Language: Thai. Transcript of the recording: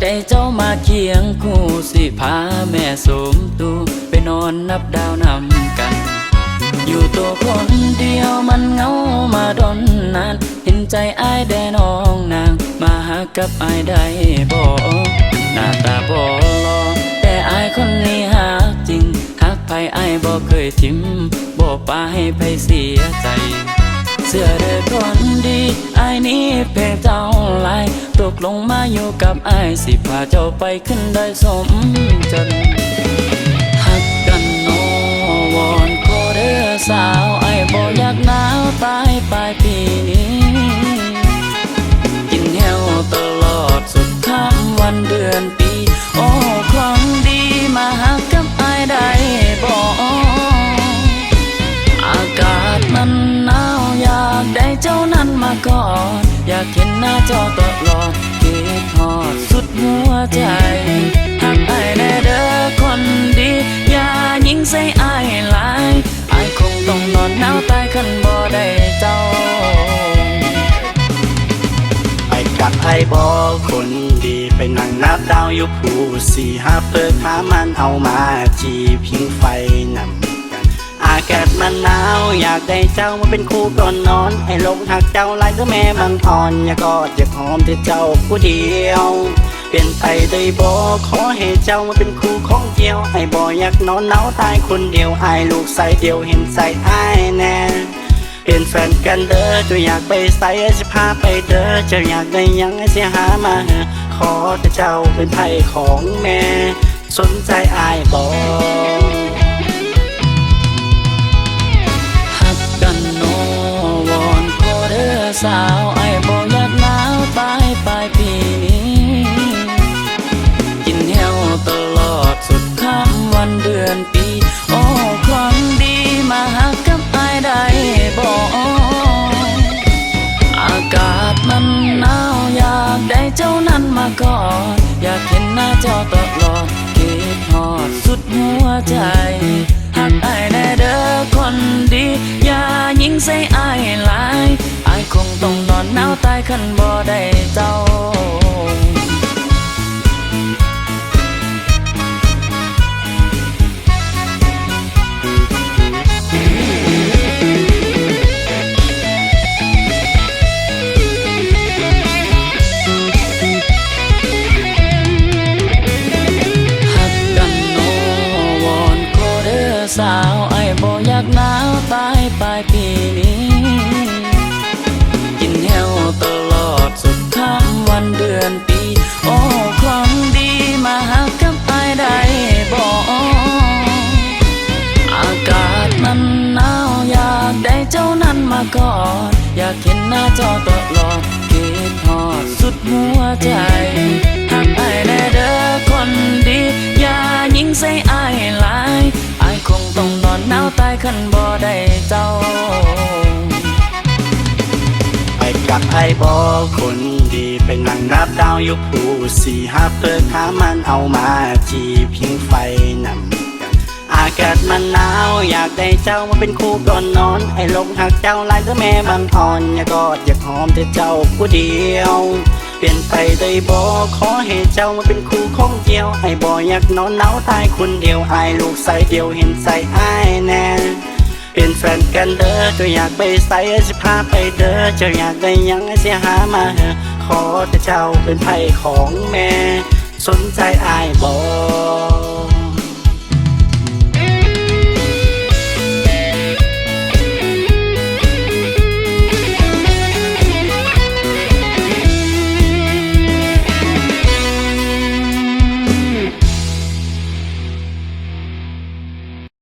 ได้เจ้ามาเคียงคู่สิพาแม่สมตูไปนอนนับดาวนำกันอยู่ตัวคนเดียวมันเหงามาดนนานเห็นใจอ้ายได้น้องนางมาหากับอ้ายได้บ่หน้าตาบ่หล่อแต่อ้ายคนนี้หักจริงหักไผอ้ายบ่เคยทิมบ่ปาให้ไผเสียใจเสื้อเด้อคนดีอ้ายนี้เพลงเจ้าลายตกลงมาอยู่กับอ้ายสิพาเจ้าไปขึ้นได้สมจันหักกันโนวอนขอเด้อสาวอ้ายบ่อยากหนาวตายปลายปีนี้กินแฮวตลอดสุดค่ำวันเดือนปีโอ้ของดีมาหักกับอ้ายได้บ่อากาศมันหนาวอยากได้เจ้านั้นมากอดอยากเห็นหน้าเจ้าตลอดคิดฮอดสุดหัวใจหักอ้ายแน่เด้อคนดีอย่ายิงใส่อ้ายหลายอ้ายคงต้องนอนหนาวตายคันบ่ได้เจ้าไปกับไอ้บอคนดีไปนั่งนับดาวอยู่ผู้สี่ห้าเปิดขามันเอามาจีพิงไฟนำกันอากาศมันหนาวอยากได้เจ้ามาเป็นคู่ก่อนนอนไอ้ลงหักเจ้าลายก็แม่บางอ่อนอยากกอดอยากหอมที่เจ้าผู้เดียวเปลี่ยนไปได้บอขอให้เจ้ามาเป็นคู่ของเดียวไอ้บออยากนอนหนาวตายคนเดียวไอ้ลูกใส่เดียวเห็นใส่ไอ้แน่เป็นแฟนกันเด้อจะอยากไปใส่จะพาไปเด้อจะอยากได้ยังเสียหามาขอแต่เจ้าเป็นไผ่ของแม่สนใจอ้ายบ่หักกันโนวอนขอเด้อสาวอ้ายบ่อยากหนาวตายปลายปีนี้กินแฮวตลอดสุดค่ำวันเดือนปีโอ้ความดีมาหักกับอ้ายได้บ่อากาศมันหนาวอยากได้เจ้านั้นมากอดอยากเห็นหน้าเจ้าตลอดคิดฮอดสุดหัวใจหักอ้ายแน่เด้อคนดีอย่ายิงใส่อ้ายหลายอ้ายคงต้องนอนหนาวตายคันบ่ได้เจ้าสาวไอ้บ่อยากหนาวตายปลายปีนี้กินแฮวตลอดสุดค่ำวันเดือนปีโอ้ความดีมาหักกับไอ้ได้บ่อากาศมันหนาวอยากได้เจ้านั้นมากอดอยากเห็นหน้าเจ้าตลอดคิดฮอดสุดหัวใจหักไอ้แน่เด้อคนดีอย่ายิงใส่ไอ้หลายคงต้องนอนหนาวตายคันบ่ได้เจ้าไปกับไอ้บอคนดีไปนั่งนับดาวอยู่ผู้สี่ห้าเปิดขามันเอามาจีพิงไฟนำกันอากาศมันหนาวอยากได้เจ้ามาเป็นคู่ก่อนนอนไอ้ลงหักเจ้าลายก็แม่บางอ่อนอยากกอดอยากหอมที่เจ้าผู้เดียวเปลี่ยนไปได้บ่ขอให้เจ้ามาเป็นคู่ของเดียวไอ้บ่อยากนอนหนาวตายคนเดียวไอ้ลูกใส่เดียวเห็นใส่ไอ้แน่เป็นแฟนกันเด้อจะอยากไปใส่จะพาไปเด้อจะอยากได้ยังเสียหามาขอแต่เจ้าเป็นไผ่ของแม่สนใจไอ้บ่